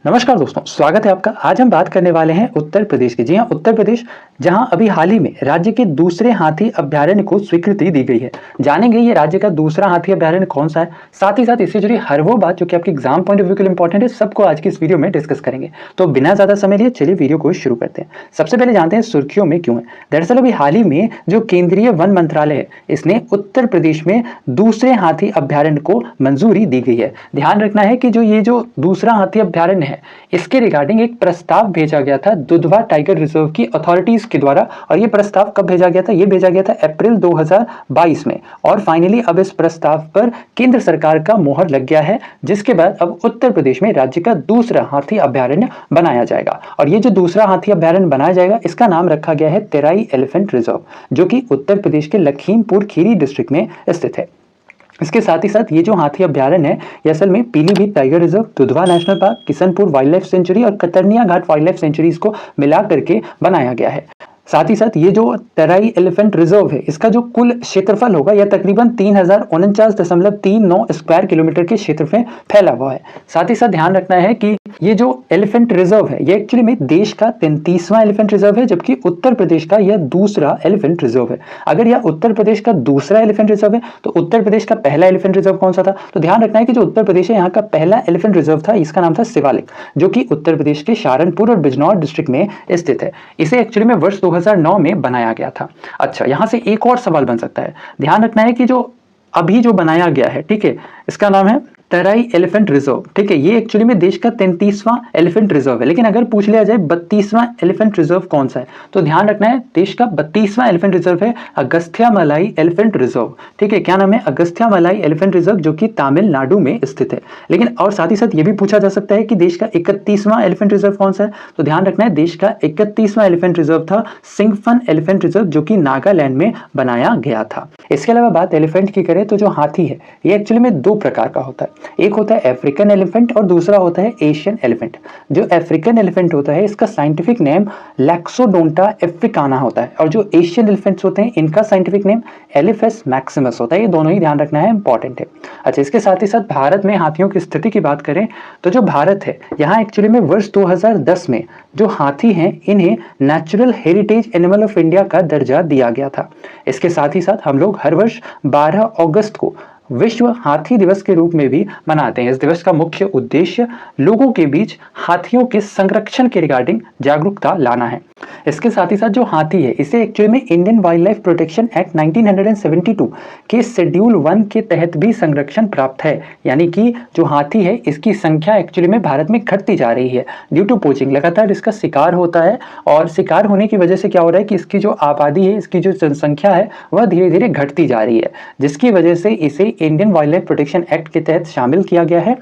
नमस्कार दोस्तों, स्वागत है आपका। आज हम बात करने वाले हैं उत्तर प्रदेश की। जी हाँ, उत्तर प्रदेश जहां अभी हाल ही में राज्य के दूसरे हाथी अभ्यारण्य को स्वीकृति दी गई है। जानेंगे ये राज्य का दूसरा हाथी अभ्यारण्य कौन सा है, साथ ही साथ इससे जुड़ी हर वो बात जो कि आपके एग्जाम पॉइंट ऑफ व्यू के लिए इंपॉर्टेंट है, सबको आज की इस वीडियो में डिस्कस करेंगे। तो बिना ज्यादा समय लिए चलिए वीडियो को शुरू करते हैं। सबसे पहले जानते हैं सुर्खियों में क्यों है। दरअसल अभी हाल ही में जो केंद्रीय वन मंत्रालय है, इसने उत्तर प्रदेश में दूसरे हाथी अभ्यारण्य को मंजूरी दी गई है। ध्यान रखना है कि जो दूसरा हाथी अभ्यारण्य है, इसके रिगार्डिंग एक प्रस्ताव भेजा गया था दुधवा टाइगर रिजर्व की अथॉरिटीज के द्वारा। और ये प्रस्ताव कब भेजा गया था? ये भेजा गया था अप्रैल 2022 में। और फाइनली अब इस प्रस्ताव पर केंद्र सरकार का मोहर लग गया है, जिसके बाद अब उत्तर प्रदेश में राज्य का दूसरा हाथी अभ्यारण्य बनाया जाएगा। और ये जो दूसरा हाथी अभ्यारण्य बनाया जाएगा, इसका नाम रखा गया है तेराई एलिफेंट रिजर्व, जो कि उत्तर प्रदेश के लखीमपुर खीरी डिस्ट्रिक्ट में स्थित है। इसके साथ ही साथ ये जो हाथी अभ्यारण्य है, ये असल में Pilibhit tiger reserve, Dudhwa national park, Kishanpur wild life sanctuary और कतरनिया घाट वाइल्ड लाइफ सेंचुरीज को मिला करके बनाया गया है। साथ ही साथ ये जो तेराई एलिफेंट रिजर्व है, इसका जो कुल क्षेत्रफल होगा यह तकरीबन 3049.39 स्क्वायर किलोमीटर के क्षेत्र में फैला हुआ है। साथ ही साथ ध्यान रखना है कि ये जो एलिफेंट रिजर्व है, ये एक्चुअली में देश का 33वां एलिफेंट रिजर्व है, जबकि उत्तर प्रदेश का यह दूसरा एलिफेंट रिजर्व है। अगर यह उत्तर प्रदेश का दूसरा एलिफेंट रिजर्व है, तो उत्तर प्रदेश का पहला एलिफेंट रिजर्व कौन सा था? तो ध्यान रखना है कि जो उत्तर प्रदेश है, यहाँ का पहला एलिफेंट रिजर्व था, इसका नाम था शिवालिक, जो कि उत्तर प्रदेश के सहारनपुर और बिजनौर डिस्ट्रिक्ट में स्थित है। इसे एक्चुअली में वर्ष 2009 में बनाया गया था। अच्छा, यहां से एक और सवाल बन सकता है। ध्यान रखना है कि जो अभी जो बनाया गया है, ठीक है, इसका नाम है तेराई एलिफेंट रिजर्व, ठीक है। ये एक्चुअली में देश का 33वां एलिफेंट रिजर्व है। लेकिन अगर पूछ लिया जाए 32वां एलिफेंट रिजर्व कौन सा है, तो ध्यान रखना है देश का 32वां एलिफेंट रिजर्व है अगस्त्यामलाई एलिफेंट रिजर्व, ठीक है। क्या नाम है? अगस्त्यामलाई एलिफेंट रिजर्व, जो कि तमिलनाडु में स्थित है। लेकिन और साथ ही साथ ये भी पूछा जा सकता है कि देश का 31वां एलिफेंट रिजर्व कौन सा है, तो ध्यान रखना है देश का 31वां एलिफेंट रिजर्व था सिंगफन एलिफेंट रिजर्व, जो कि नागालैंड में बनाया गया था। इसके अलावा बात एलिफेंट की करें तो जो हाथी है, ये एक्चुअली में दो प्रकार का होता है। एक होता है अफ्रीकन एलिफेंट और दूसरा होता है एशियन एलिफेंट। जो अफ्रीकन एलिफेंट होता है, इसका साइंटिफिक नेम लैक्सोडोंटा अफ्रीकाना होता है, और जो एशियन एलिफेंट्स होते हैं, इनका साइंटिफिक नेम एलिफेस मैक्सिमस होता है। ये दोनों ही ध्यान रखना है, इंपॉर्टेंट है। अच्छा, इसके साथ ही साथ भारत में हाथियों की स्थिति की बात करें तो जो भारत है, यहाँ एक्चुअली में वर्ष 2010 में जो हाथी हैं, इन्हें natural heritage animal of India का दर्जा दिया गया था। इसके साथ ही साथ हम लोग हर वर्ष 12 अगस्त को विश्व हाथी दिवस के रूप में भी मनाते हैं। इस दिवस का मुख्य उद्देश्य लोगों के बीच हाथियों के संरक्षण के रिगार्डिंग जागरूकता लाना है। इसके साथ ही साथ जो हाथी है, इसे एक्चुअली में Indian wild life protection act 1972 के शेड्यूल 1 के तहत भी संरक्षण प्राप्त है। यानी कि जो हाथी है, इसकी संख्या एक्चुअली में भारत में घटती जा रही है ड्यू टू पोचिंग। लगातार इसका शिकार होता है, और शिकार होने की वजह से क्या हो रहा है कि इसकी जो आबादी है, इसकी जो जनसंख्या है, वह धीरे धीरे घटती जा रही है, जिसकी वजह से इसे Indian wild life protection act के तहत शामिल किया गया है।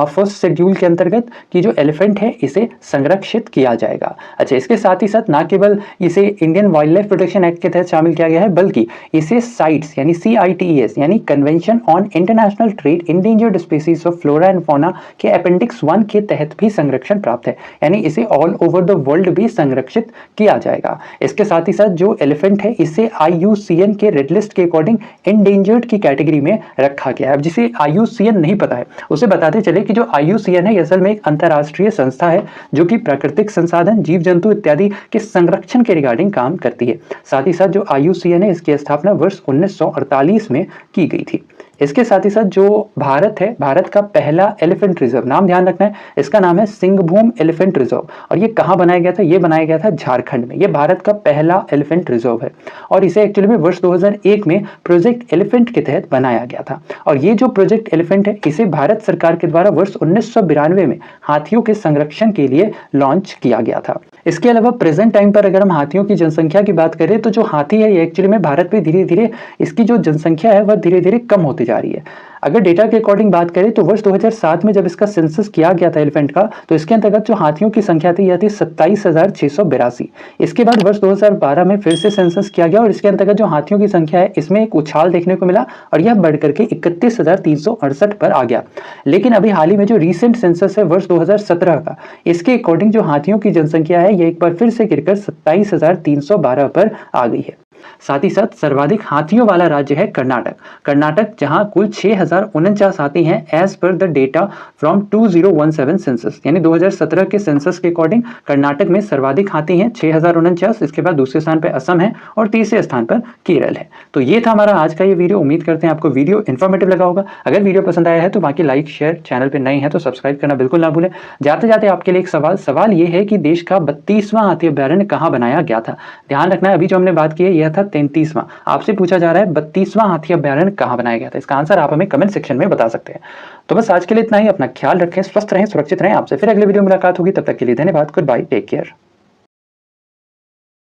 फर्स्ट शेड्यूल के अंतर्गत कि जो एलिफेंट है, इसे संरक्षित किया जाएगा। अच्छा, इसके साथ ही साथ ना केवल इसे Indian wild life protection act के तहत शामिल किया गया है, बल्कि इसे साइट्स यानी CITES यानी convention on international trade endangered species of flora and fauna के अपेंडिक्स 1 के तहत भी संरक्षण प्राप्त है। यानी इसे ऑल ओवर द वर्ल्ड भी संरक्षित किया जाएगा। इसके साथ ही साथ जो एलिफेंट है, इसे IUCN के रेड लिस्ट के अकॉर्डिंग इंडेंजर्ड की कैटेगरी में रखा गया है। अब जिसे IUCN नहीं पता है, उसे बताते चले कि जो IUCN है, असल में एक अंतरराष्ट्रीय संस्था है, जो कि प्राकृतिक संसाधन, जीव जंतु इत्यादि के संरक्षण के रिगार्डिंग काम करती है। साथ ही साथ जो IUCN है, इसकी स्थापना वर्ष 1948 में की गई थी। इसके साथ ही साथ जो भारत है, भारत का पहला एलिफेंट रिजर्व, नाम ध्यान रखना है, इसका नाम है सिंहभूम एलिफेंट रिजर्व। और ये कहाँ बनाया गया था? ये बनाया गया था झारखंड में। ये भारत का पहला एलिफेंट रिजर्व है, और इसे एक्चुअली में वर्ष 2001 में प्रोजेक्ट एलिफेंट के तहत बनाया गया था। और ये जो प्रोजेक्ट एलिफेंट है, इसे भारत सरकार के द्वारा वर्ष 1992 में हाथियों के संरक्षण के लिए लॉन्च किया गया था। इसके अलावा प्रेजेंट टाइम पर अगर हम हाथियों की जनसंख्या की बात करें, तो जो हाथी है, ये एक्चुअली में भारत में धीरे धीरे इसकी जो जनसंख्या है, वह धीरे धीरे कम होती जा रही है। अगर डेटा के अकॉर्डिंग बात करें तो वर्ष 2007 में जब इसका सेंसस किया गया था एलिफेंट का, तो इसके अंतर्गत जो हाथियों की संख्या थी, यह थी 27,682। इसके बाद वर्ष 2012 में फिर से सेंसस किया गया, और इसके अंतर्गत जो हाथियों की संख्या है, इसमें एक उछाल देखने को मिला, और यह बढ़कर के 31,368 पर आ गया। लेकिन अभी हाल ही में जो रीसेंट सेंसस है वर्ष 2017 का, इसके अकॉर्डिंग जो हाथियों की जनसंख्या है, ये एक बार फिर से गिरकर 27,312 पर आ गई है। साथ ही साथ सर्वाधिक हाथियों वाला राज्य है कर्नाटक। कर्नाटक जहां कुल 6049 हाथी हैं as per the data from 2017 census, यानी 2017 के सेंसस के अकॉर्डिंग कर्नाटक में सर्वाधिक हाथी हैं 6049। इसके बाद दूसरे स्थान पर असम है और तीसरे स्थान पर केरल है। तो ये था हमारा आज का ये वीडियो। उम्मीद करते हैं आपको वीडियो इन्फॉर्मेटिव लगा होगा। अगर वीडियो पसंद आया है तो बाकी लाइक शेयर, चैनल पर नए हैं तो सब्सक्राइब करना बिल्कुल ना भूलें। जाते जाते आपके लिए एक सवाल ये है कि देश का 32वां हाथी अभ्यारण्य कहाँ बनाया गया था। ध्यान रखना है, अभी जो हमने बात की है यह था 33वां। आपसे पूछा जा रहा है 32वां हाथी अभ्यारण्य कहाँ बनाया गया था। इसका आंसर आप हमें कमेंट सेक्शन में बता सकते हैं। तो बस आज के लिए इतना ही। अपना ख्याल रखें, स्वस्थ रहें, सुरक्षित रहें। आपसे फिर अगले वीडियो में मुलाकात होगी। तब तक के लिए धन्यवाद। Goodbye, take care.